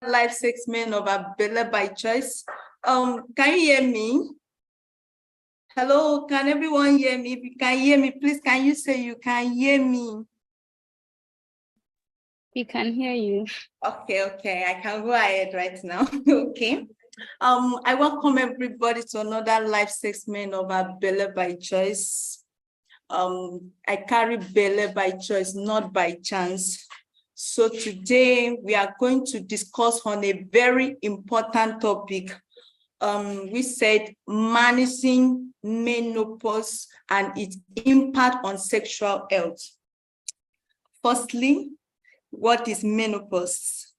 live segment of Abela by Choice. Can you hear me? Hello, can everyone hear me? If you can hear me, please can you say you can hear me? We can hear you. Okay, I can go ahead right now. Okay. I welcome everybody to another live segment of Abela by Choice. I carry Bele by choice, not by chance. So today we are going to discuss on a very important topic. We said managing menopause and its impact on sexual health. Firstly, what is menopause?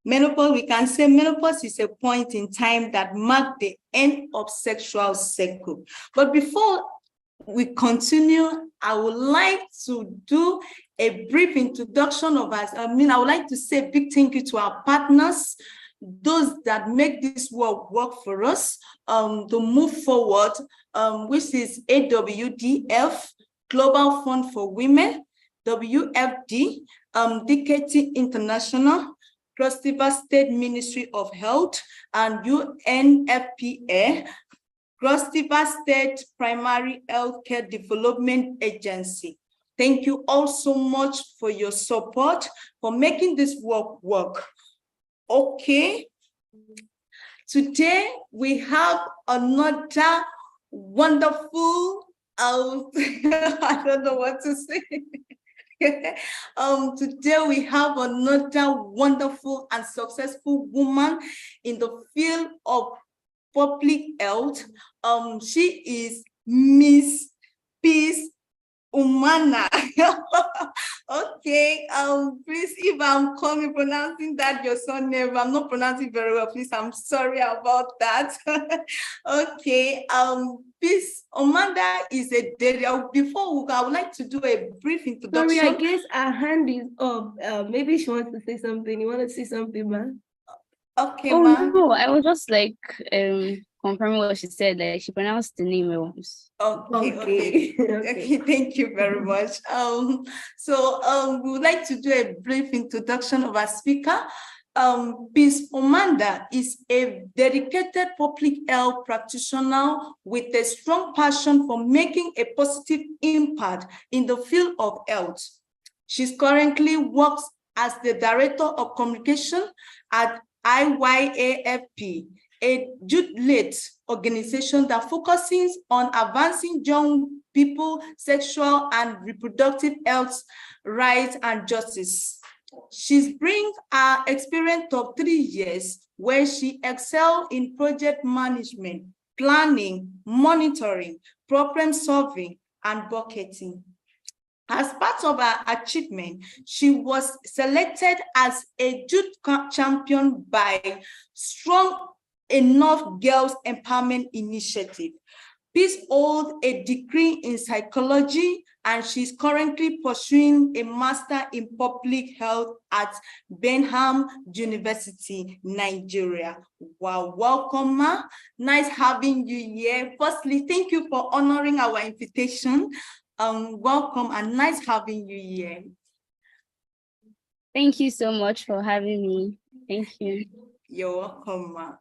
Menopause, we can say menopause is a point in time that marks the end of sexual cycle. But before we continue, I would like to do a brief introduction of us. I would like to say a big thank you to our partners, those that make this work for us to move forward, which is AWDF, Global Fund for Women, WFD, DKT International, Cross River State Ministry of Health, and UNFPA, Cross River State Primary Healthcare Development Agency. Thank you all so much for your support, for making this work. Okay, today we have another wonderful, I don't know what to say. Today we have another wonderful and successful woman in the field of public health. She is Miss Peace Umana. Okay, please, if I'm pronouncing that your son name, I'm not pronouncing very well, please, I'm sorry about that. Okay, Peace Umana is a daily. Before I would like to do a brief introduction. Sorry, I guess our hand is up. Maybe she wants to say something. You want to say something, man? Okay, Oh, ma'am. no, I was just like confirming what she said. Like she pronounced the name well. Okay. Thank you very much. We would like to do a brief introduction of our speaker. Peace Omanda is a dedicated public health practitioner with a strong passion for making a positive impact in the field of health. She currently works as the Director of Communication at IYAFP, a youth-led organization that focuses on advancing young people, sexual and reproductive health, rights, and justice. She brings her experience of 3 years where she excelled in project management, planning, monitoring, problem solving, and bucketing. As part of her achievement, she was selected as a youth champion by Strong Enough Girls Empowerment Initiative. Peace holds a degree in psychology, and she's currently pursuing a master in public health at Benham University, Nigeria. Wow, welcome, ma. Nice having you here. Firstly, thank you for honoring our invitation. Welcome and nice having you here. Thank you so much for having me. Thank you. You're welcome, ma.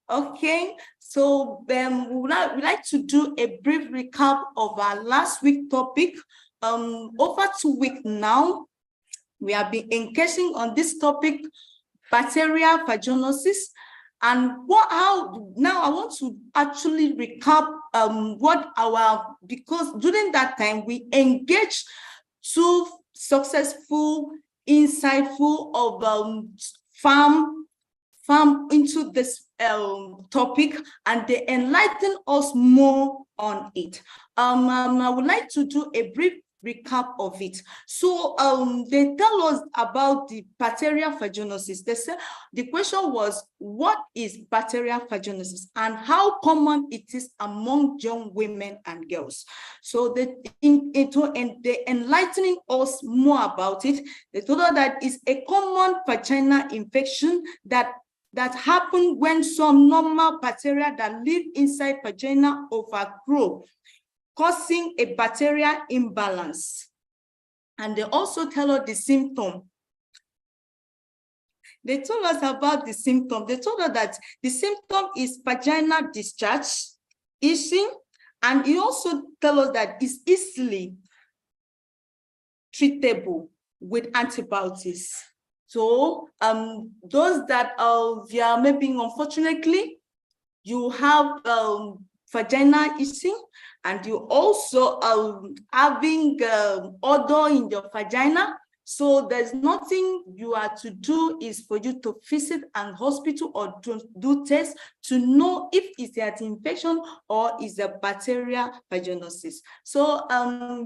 Okay, so we'd like to do a brief recap of our last week topic. Over 2 weeks now, we have been engaging on this topic, bacterial vaginosis. And now I want to actually recap because during that time we engaged 2 successful, insightful of farm into this topic, and they enlighten us more on it. I would like to do a brief recap of it. So they tell us about the bacterial vaginosis. They said the question was, what is bacterial vaginosis and how common it is among young women and girls? So they enlightening us more about it. They told us that it's a common vaginal infection that happen when some normal bacteria that live inside vagina overgrow, causing a bacterial imbalance. And they also tell us the symptom. They told us about the symptom. They told us that the symptom is vaginal discharge, itching, and he also tell us that it's easily treatable with antibiotics. So those that they are maybe unfortunately you have vaginal itching, and you also having odor in your vagina. So there's nothing you are to do is for you to visit an hospital or to do tests to know if it's an infection or is a bacterial vaginosis. So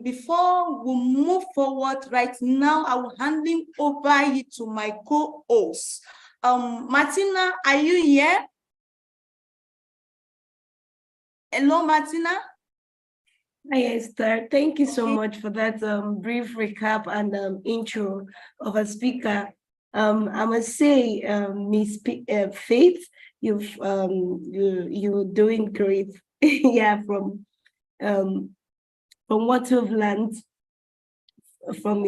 before we move forward right now, I will handing over it to my co-host. Martina, are you here? Hello, Martina. Hi, Esther. Thank you so much for that brief recap and intro of a speaker. I must say, Miss Faith, you're doing great. Yeah, from what you've learned from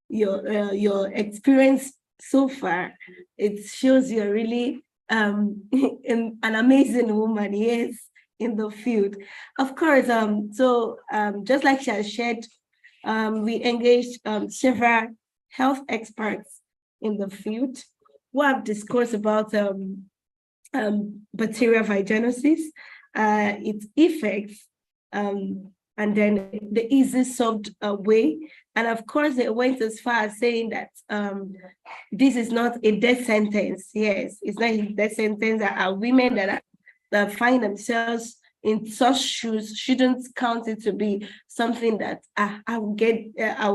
your experience so far, it shows you're really an amazing woman, yes, in the field. Of course, just like she has shared, we engaged several health experts in the field who have discussed about bacterial vaginosis, its effects, and then the easy solved way. And of course, they went as far as saying that this is not a death sentence. Yes, it's not a death sentence. There are women that find themselves in such shoes shouldn't count it to be something that I will get, I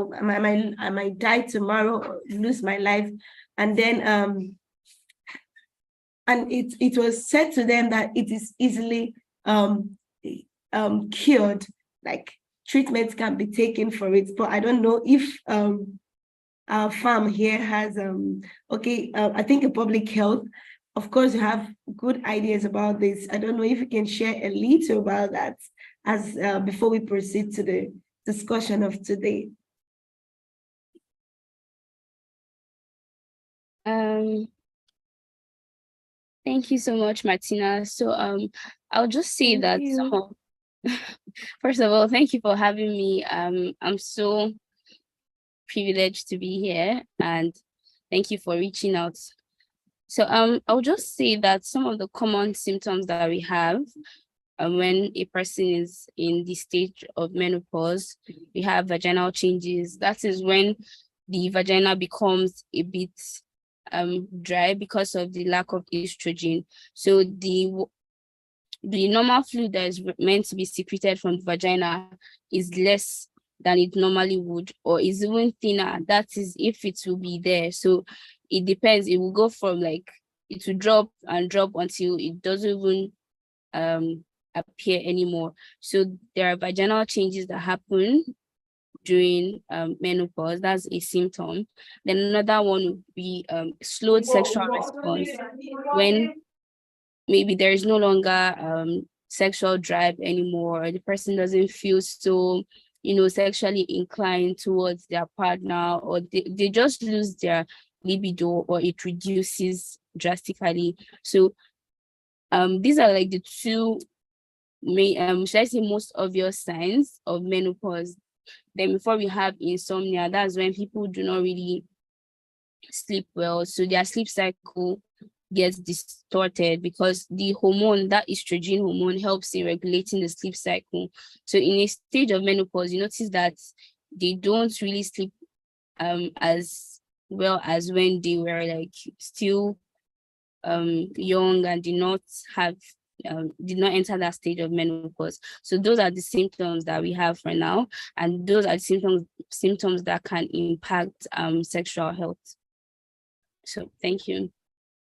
might die tomorrow or lose my life. And then and it was said to them that it is easily cured, like treatments can be taken for it. But I don't know if our farm here has I think a public health, of course, you have good ideas about this. I don't know if you can share a little about that as before we proceed to the discussion of today. Thank you so much, Martina. So I'll just say that first of all, thank you for having me. I'm so privileged to be here, and thank you for reaching out. So I'll just say that some of the common symptoms that we have when a person is in the stage of menopause, we have vaginal changes. That is when the vagina becomes a bit dry because of the lack of estrogen. So the normal fluid that is meant to be secreted from the vagina is less than it normally would, or is even thinner. That is if it will be there. So it depends. It will go from like, it will drop and drop until it doesn't even appear anymore. So there are vaginal changes that happen during menopause. That's a symptom. Then another one would be slowed sexual response, when maybe there is no longer sexual drive anymore, or the person doesn't feel so sexually inclined towards their partner, or they just lose their libido, or it reduces drastically. So these are like the two main should I say most obvious signs of menopause. Then before we have insomnia, that's when people do not really sleep well, so their sleep cycle gets distorted because the hormone, that estrogen hormone, helps in regulating the sleep cycle. So in a stage of menopause, you notice that they don't really sleep as well as when they were like still young and did not enter that stage of menopause. So those are the symptoms that we have for now, and those are symptoms that can impact sexual health. So thank you.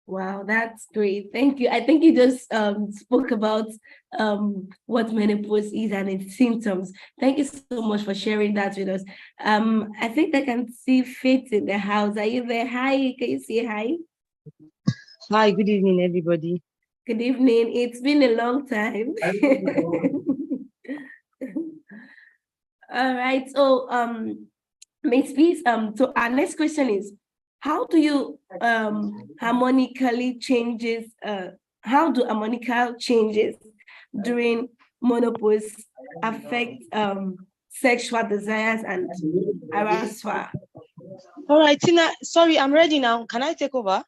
Wow, that's great. Thank you. I think you just spoke about what menopause is and its symptoms. Thank you so much for sharing that with us. I think I can see Faith in the house. Are you there? Hi, can you say hi? Hi, good evening, everybody. Good evening. It's been a long time. All right. So, Miss Peace, so our next question is, how do you harmonically changes, how do harmonical changes during menopause affect sexual desires and arousal? All right, Tina, sorry, I'm ready now. Can I take over?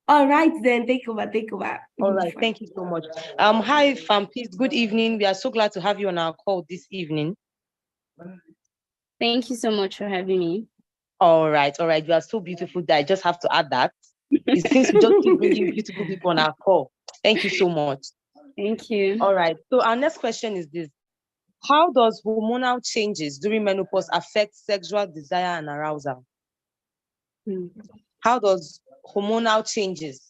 All right, then take over, take over. All right, thank you so much. Hi, fam, please, good evening. We are so glad to have you on our call this evening. Thank you so much for having me. All right. You are so beautiful that I just have to add that. It seems we just keep bringing beautiful people on our call. Thank you so much. Thank you. All right. So our next question is this. How does hormonal changes during menopause affect sexual desire and arousal? How does hormonal changes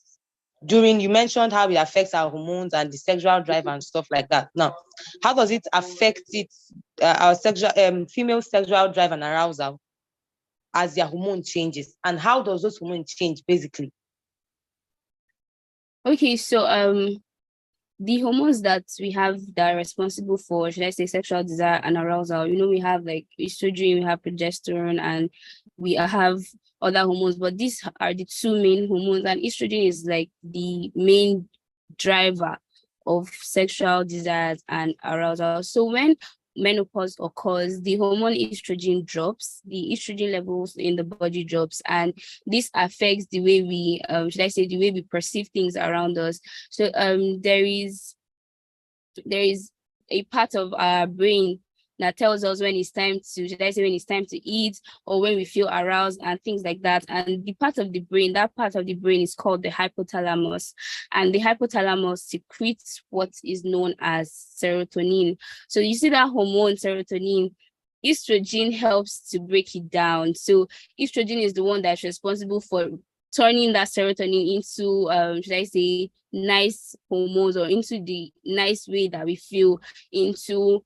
during, you mentioned how it affects our hormones and the sexual drive and stuff like that. Now, how does it affect our sexual female sexual drive and arousal as their hormone changes, and how does those hormones change basically? Okay, so the hormones that we have that are responsible for, should I say, sexual desire and arousal, we have like estrogen, we have progesterone, and we have other hormones, but these are the two main hormones, and estrogen is like the main driver of sexual desires and arousal. So when menopause occurs, the hormone estrogen drops, the estrogen levels in the body drops, and this affects the way we, should I say, the way we perceive things around us. So there is a part of our brain that tells us when it's time to, should I say, when it's time to eat, or when we feel aroused and things like that. And the part of the brain, that part of the brain is called the hypothalamus. And the hypothalamus secretes what is known as serotonin. So you see that hormone serotonin, estrogen helps to break it down. So estrogen is the one that's responsible for turning that serotonin into, should I say, nice hormones, or into the nice way that we feel, into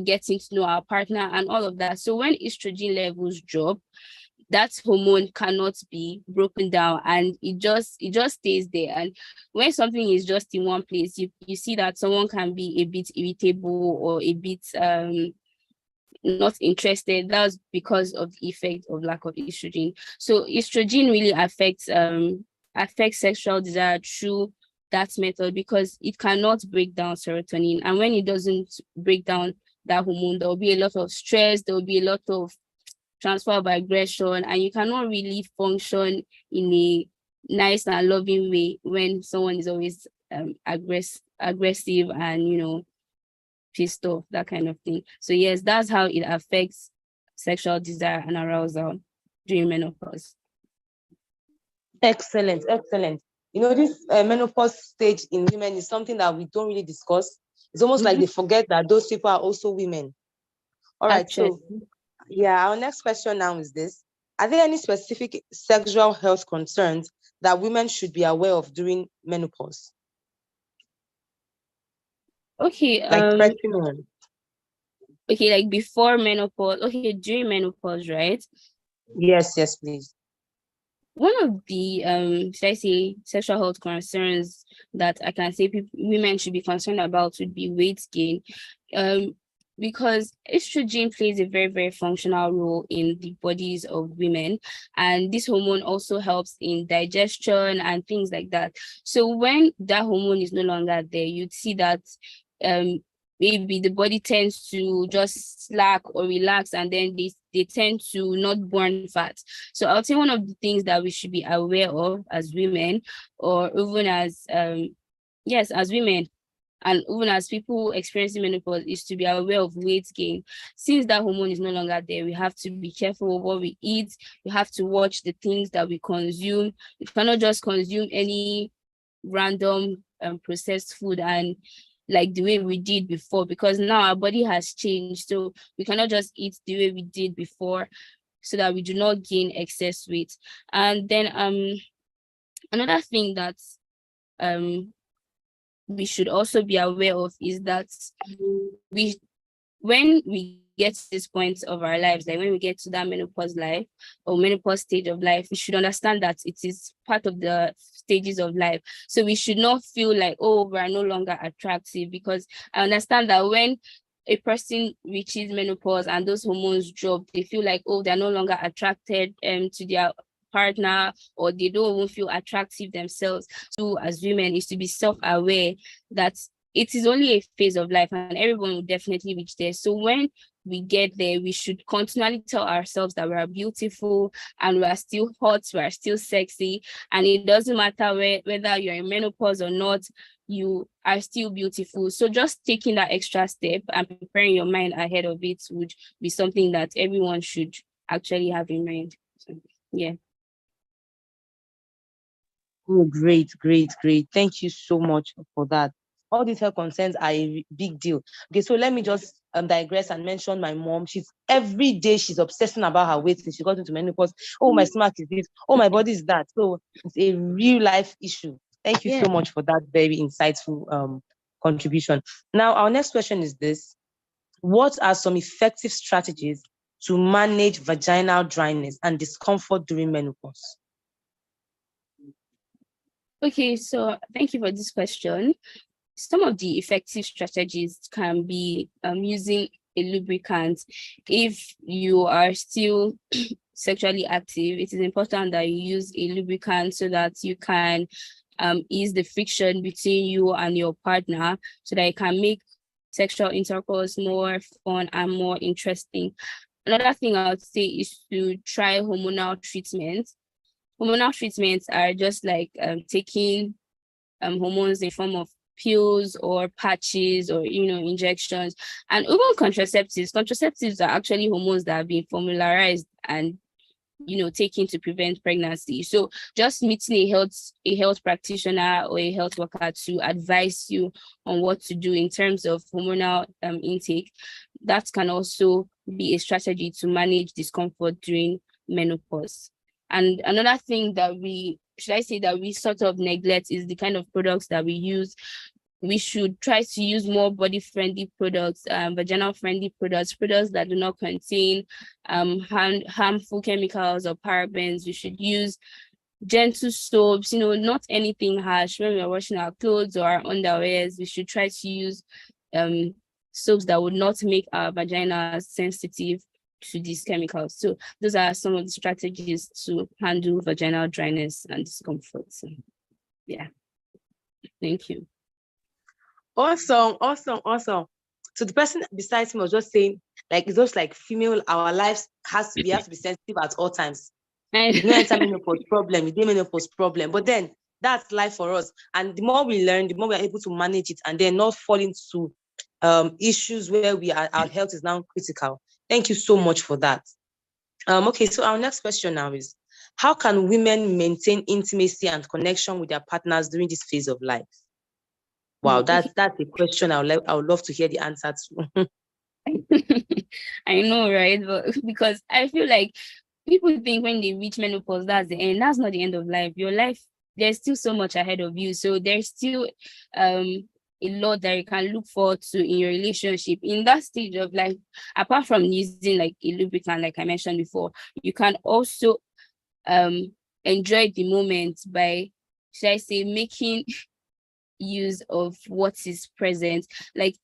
getting to know our partner and all of that. So when estrogen levels drop, that hormone cannot be broken down, and it just stays there. And when something is just in one place, you see that someone can be a bit irritable or a bit not interested. That's because of the effect of lack of estrogen. So estrogen really affects sexual desire through that method, because it cannot break down serotonin. And when it doesn't break down that hormone, there will be a lot of stress, there will be a lot of transfer of aggression, and you cannot really function in a nice and loving way when someone is always aggressive and pissed off, that kind of thing. So yes, that's how it affects sexual desire and arousal during menopause. Excellent. This menopause stage in women is something that we don't really discuss. It's almost like they forget that those people are also women. All right. Actually. So our next question now is this. Are there any specific sexual health concerns that women should be aware of during menopause? Okay. Okay, like before menopause. Okay, during menopause, right? Yes, please. One of the should I say, sexual health concerns that I can say women should be concerned about would be weight gain. Because estrogen plays a very, very functional role in the bodies of women. And this hormone also helps in digestion and things like that. So when that hormone is no longer there, you'd see that maybe the body tends to just slack or relax, and then they tend to not burn fat. So I'll say one of the things that we should be aware of as women, or even as as women, and even as people experiencing menopause, is to be aware of weight gain. Since that hormone is no longer there, we have to be careful of what we eat. We have to watch the things that we consume. We cannot just consume any random processed food and like the way we did before, because now our body has changed. So we cannot just eat the way we did before, so that we do not gain excess weight. And then another thing that we should also be aware of is that when we get to this point of our lives, like when we get to that menopause life or menopause stage of life, we should understand that it is part of the stages of life. So we should not feel like, oh, we're no longer attractive, because I understand that when a person reaches menopause and those hormones drop, they feel like, oh, they're no longer attracted to their partner, or they don't even feel attractive themselves. So as women is to be self-aware that it is only a phase of life and everyone will definitely reach there. So when we get there, we should continually tell ourselves that we are beautiful and we are still hot, we are still sexy, and it doesn't matter whether you're in menopause or not, you are still beautiful. So just taking that extra step and preparing your mind ahead of it would be something that everyone should actually have in mind. So, yeah. Oh, great. Thank you so much for that. All these health concerns are a big deal. Okay, so let me just digress and mention my mom. Every day she's obsessing about her weight since she got into menopause. Oh, my stomach is this. Oh, my body is that. So it's a real life issue. Thank you so much for that very insightful contribution. Now, our next question is this. What are some effective strategies to manage vaginal dryness and discomfort during menopause? Okay, so thank you for this question. Some of the effective strategies can be using a lubricant. If you are still sexually active, it is important that you use a lubricant so that you can ease the friction between you and your partner, so that it can make sexual intercourse more fun and more interesting. Another thing I would say is to try hormonal treatments. Hormonal treatments are just like taking hormones in form of pills or patches or injections, and even contraceptives are actually hormones that have been formularized and taken to prevent pregnancy. So just meeting a health practitioner or a health worker to advise you on what to do in terms of hormonal intake, that can also be a strategy to manage discomfort during menopause. And another thing that we sort of neglect is the kind of products that we use. We should try to use more body-friendly products, vaginal-friendly products that do not contain harmful chemicals or parabens. We should use gentle soaps, not anything harsh. When we're washing our clothes or our underwears, we should try to use soaps that would not make our vagina sensitive to these chemicals. So those are some of the strategies to handle vaginal dryness and discomfort. So, yeah. Thank you. Awesome. So the person besides me was just saying, like, it's just like female, our lives we have to be sensitive at all times. It's not a menopause problem, it's a menopause problem. But then that's life for us. And the more we learn, the more we are able to manage it and then not fall into issues where our health is now critical. Thank you so much for that. Okay, so our next question now is, how can women maintain intimacy and connection with their partners during this phase of life? Wow, that's a question I would love to hear the answer to. I know, right? But because I feel like people think when they reach menopause, that's the end. That's not the end of life. Your life, there's still so much ahead of you. So there's still a lot that you can look forward to in your relationship. In that stage of life, apart from using like a lubricant, like I mentioned before, you can also enjoy the moment by, should I say, making use of what is present. Like,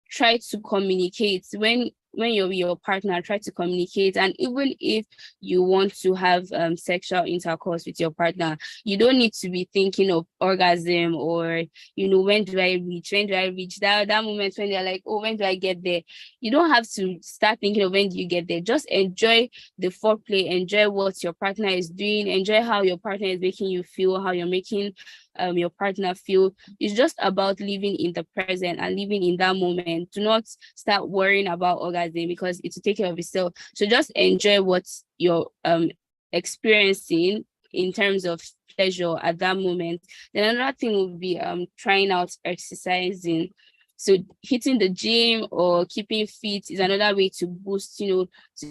try to communicate when you're with your partner. Try to communicate, and even if you want to have sexual intercourse with your partner, you don't need to be thinking of orgasm or when do I reach that moment when they're like, oh, when do I get there. You don't have to start thinking of when do you get there. Just enjoy the foreplay, enjoy what your partner is doing, enjoy how your partner is making you feel, how you're making your partner feel. It's just about living in the present and living in that moment. Do not start worrying about orgasm, because it will take care of itself. So just enjoy what you're experiencing in terms of pleasure at that moment. Then another thing would be trying out exercising. So hitting the gym or keeping fit is another way to boost, to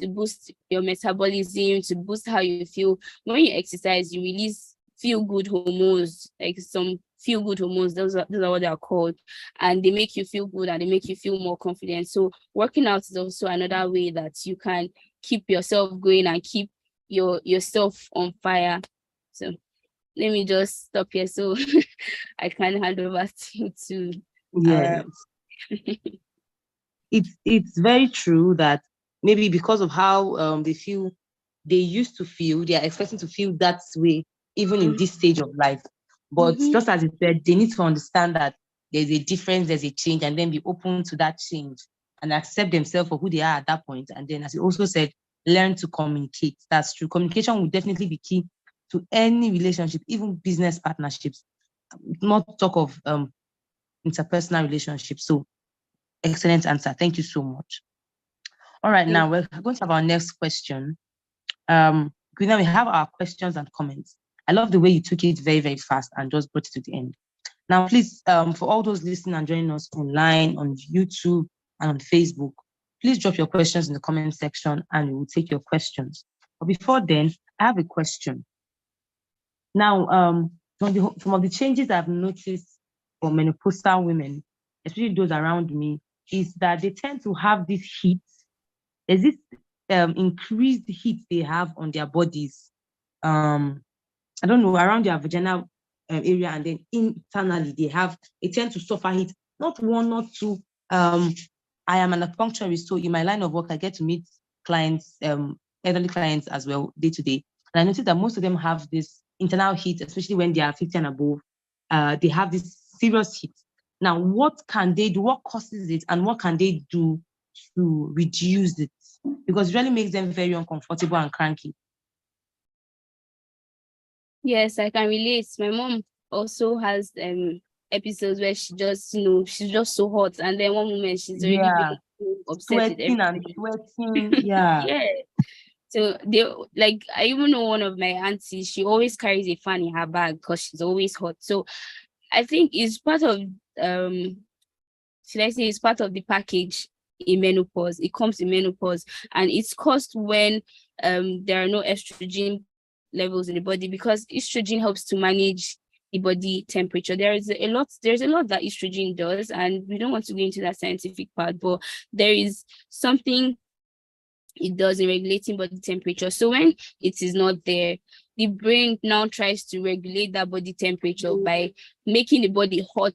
boost your metabolism, to boost how you feel. When you exercise, you release feel good hormones, like some feel good hormones. Those are what they are called, and they make you feel good and they make you feel more confident. So working out is also another way that you can keep yourself going and keep yourself on fire. So let me just stop here so I can hand over to Yes. it's very true that maybe because of how they used to feel, they are expecting to feel that way even in this stage of life. But just as you said, they need to understand that there's a difference, there's a change, and then be open to that change and accept themselves for who they are at that point. And then, as you also said, learn to communicate. That's true. Communication will definitely be key to any relationship, even business partnerships. Not talk of interpersonal relationships. So, excellent answer. Thank you so much. All right, now we're going to have our next question. Now we have our questions and comments. I love the way you took it very, very fast and just brought it to the end. Now, please, for all those listening and joining us online, on YouTube, and on Facebook, please drop your questions in the comment section and we will take your questions. But before then, I have a question. Now, some of the changes I've noticed for menopausal women, especially those around me, is that they tend to have this heat. There's this increased heat they have on their bodies. I don't know, around their vaginal area, and then internally they tend to suffer heat. Not one, not two. I am an acupuncturist, so in my line of work, I get to meet clients, elderly clients as well, day to day. And I noticed that most of them have this internal heat, especially when they are 50 and above. They have this serious heat. Now, what can they do? What causes it? And what can they do to reduce it? Because it really makes them very uncomfortable and cranky. Yes, I can relate. My mom also has episodes where she just, she's just so hot, and then one moment she's already being so upset with Sweating and everybody. sweating. Yeah. Yeah. So I even know one of my aunties, she always carries a fan in her bag because she's always hot. So I think it's part of should I say it's part of the package in menopause. It comes in menopause, and it's caused when there are no estrogen levels in the body, because estrogen helps to manage the body temperature. There's a lot that estrogen does, and we don't want to go into that scientific part, but there is something it does in regulating body temperature. So when it is not there, the brain now tries to regulate that body temperature by making the body hot.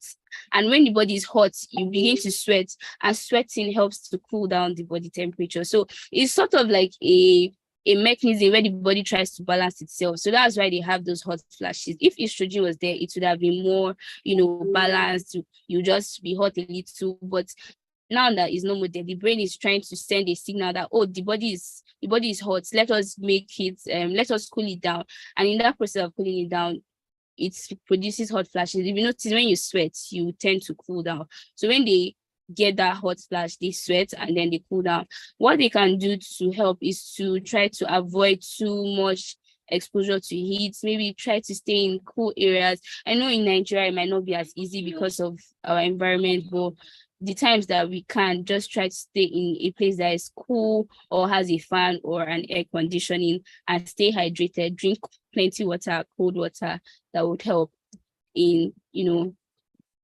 And when the body is hot, you begin to sweat, and sweating helps to cool down the body temperature. So it's sort of like a mechanism where the body tries to balance itself. So that's why they have those hot flashes. If estrogen was there, it would have been more, balanced. You just be hot a little, but now that is no more there, the brain is trying to send a signal that, oh, the body is hot. Let us let us cool it down. And in that process of cooling it down, it produces hot flashes. If you notice, when you sweat, you tend to cool down. So when they get that hot flash, they sweat and then they cool down. What they can do to help is to try to avoid too much exposure to heat. Maybe try to stay in cool areas. I know in Nigeria it might not be as easy because of our environment, but the times that we can, just try to stay in a place that is cool or has a fan or an air conditioning, and stay hydrated. Drink plenty water, cold water. That would help in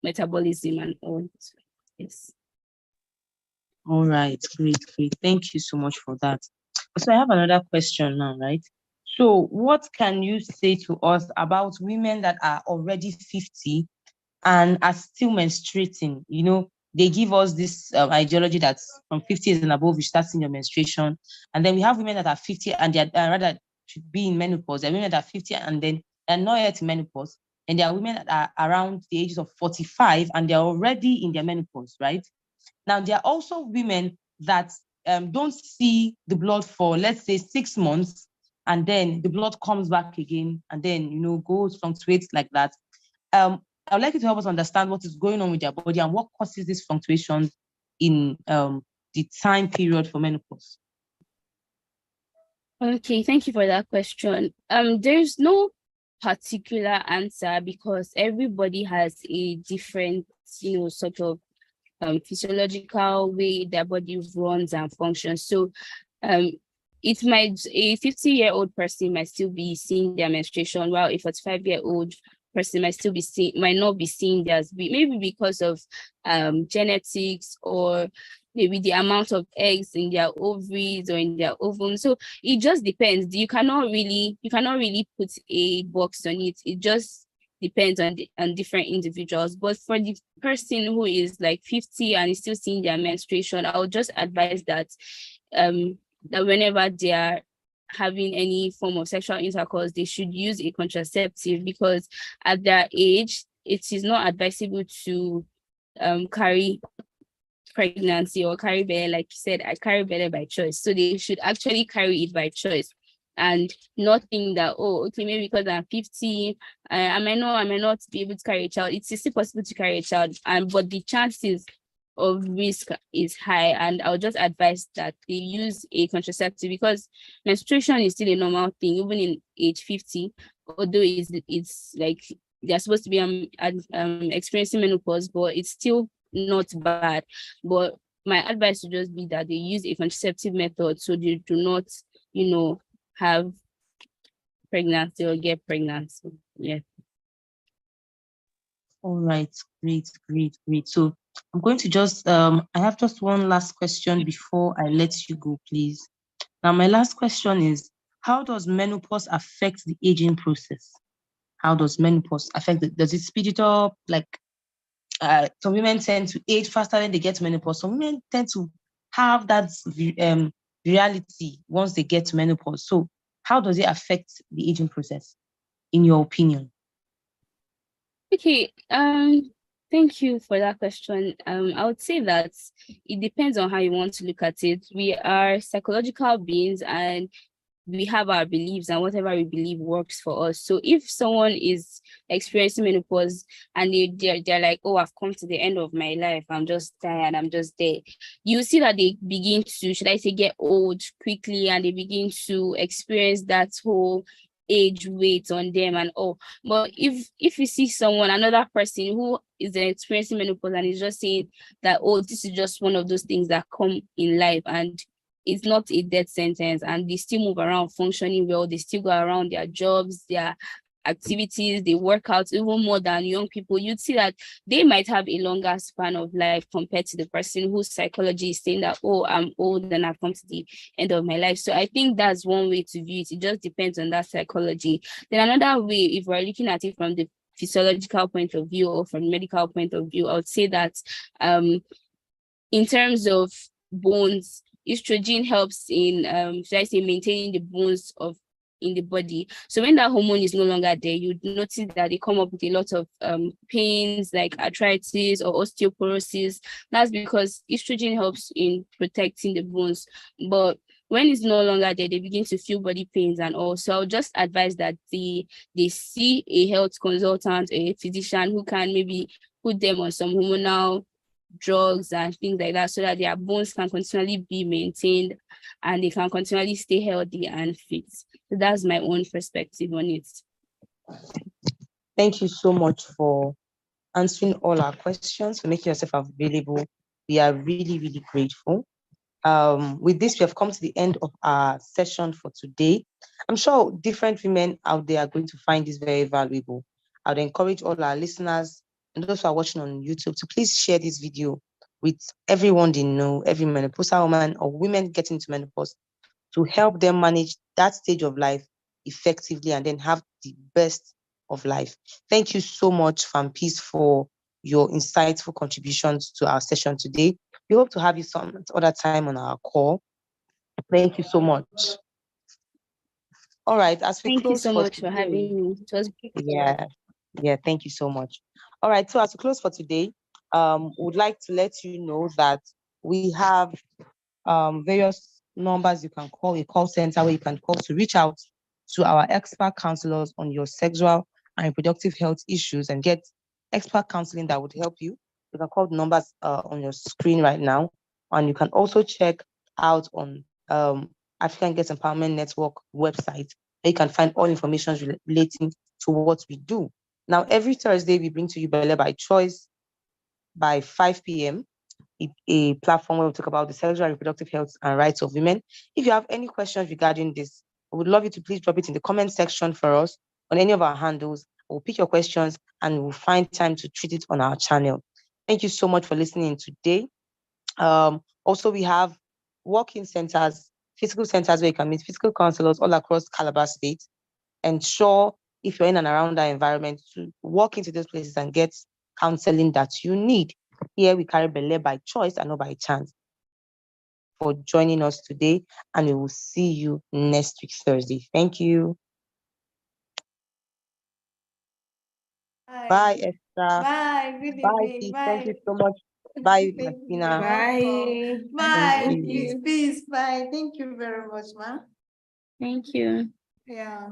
metabolism and all. Yes. All right, great. Thank you so much for that. So I have another question now, right? So what can you say to us about women that are already 50 and are still menstruating? They give us this ideology that's from 50 and above, you start seeing your menstruation. And then we have women that are 50 and they are rather should be in menopause. There are women that are 50 and then they're not yet in menopause. And there are women that are around the ages of 45 and they're already in their menopause, right? Now, there are also women that don't see the blood for, let's say, 6 months, and then the blood comes back again, and then, goes fluctuates like that. I would like you to help us understand what is going on with their body and what causes these fluctuations in the time period for menopause. Okay, thank you for that question. There's no particular answer because everybody has a different, sort of physiological way their body runs and functions. So a 50-year-old person might still be seeing their menstruation, while a 45-year-old person might not be seeing theirs, maybe because of genetics, or maybe the amount of eggs in their ovaries or in their ovum. So it just depends. You cannot really put a box on it. It just depends on different individuals. But for the person who is like 50 and is still seeing their menstruation, I would just advise that that whenever they are having any form of sexual intercourse, they should use a contraceptive, because at their age, it is not advisable to carry pregnancy or carry belle. Like you said, I carry belle by choice. So they should actually carry it by choice and not think that, oh, okay, maybe because I'm 50, I may not be able to carry a child. It's still possible to carry a child, but the chances of risk is high. And I'll just advise that they use a contraceptive, because menstruation is still a normal thing, even in age 50, although it's like they're supposed to be experiencing menopause, but it's still not bad. But my advice would just be that they use a contraceptive method, so they do not, have pregnancy or get pregnancy. Yeah. All right, great. So I'm going to just I have just one last question before I let you go, please. Now, my last question is, how does menopause affect the aging process? How does menopause affect it? Does it speed it up? Like, some women tend to age faster when they get to menopause. Some women tend to have that reality once they get to menopause. So how does it affect the aging process, in your opinion? Okay. Thank you for that question. I would say that it depends on how you want to look at it. We are psychological beings, and we have our beliefs, and whatever we believe works for us. So if someone is experiencing menopause and they're like, oh, I've come to the end of my life, I'm just tired, I'm just there, you see that they begin to, should I say, get old quickly, and they begin to experience that whole age weight on them and all. But if you see someone, another person who is experiencing menopause and is just saying that, oh, this is just one of those things that come in life, and it's not a death sentence, and they still move around functioning well, they still go around their jobs, their activities, they work out even more than young people, you'd see that they might have a longer span of life compared to the person whose psychology is saying that, oh, I'm old and I've come to the end of my life. So I think that's one way to view it. It just depends on that psychology. Then another way, if we're looking at it from the physiological point of view or from medical point of view, I would say that in terms of bones, estrogen helps in should I say, maintaining the bones in the body. So when that hormone is no longer there, you notice that they come up with a lot of pains like arthritis or osteoporosis. That's because estrogen helps in protecting the bones. But when it's no longer there, they begin to feel body pains and all. So I'll just advise that they see a health consultant, a physician who can maybe put them on some hormonal drugs and things like that, so that their bones can continually be maintained and they can continually stay healthy and fit. So that's my own perspective on it. Thank you so much for answering all our questions, for making yourself available. We are really, really grateful. With this, we have come to the end of our session for today. I'm sure different women out there are going to find this very valuable. I would encourage all our listeners and those who are watching on YouTube to please share this video with everyone they know, every menopausal woman or women getting into menopause, to help them manage that stage of life effectively and then have the best of life. Thank you so much, Peace, for your insightful contributions to our session today. We hope to have you some other time on our call. Thank you so much. All right, as we Thank you close so for much today, for having me. It was thank you so much. All right, so as we close for today, would like to let you know that we have various numbers you can call, a call center where you can call to reach out to our expert counselors on your sexual and reproductive health issues and get expert counseling that would help you. You can call the numbers on your screen right now, and you can also check out on African Girls Empowerment Network website, where you can find all information relating to what we do. Now, every Thursday, we bring to you Belle by Choice by 5 p.m., a platform where we talk about the sexual and reproductive health and rights of women. If you have any questions regarding this, I would love you to please drop it in the comment section for us on any of our handles. We'll pick your questions and we'll find time to treat it on our channel. Thank you so much for listening today. Also, we have walk-in centers, physical centers where you can meet physical counselors all across Calabar State. Ensure if you're in and around that environment, to walk into those places and get counseling that you need. Here we carry Bele by choice and not by chance. For joining us today, and we will see you next week, Thursday. Thank you. Bye, Esther. Bye. Good Bye, evening. Steve. Bye. Thank you so much. Bye, Thank you. Martina. Bye. Bye. Thank Peace, you. peace. Bye. Thank you very much, ma. Thank you. Yeah.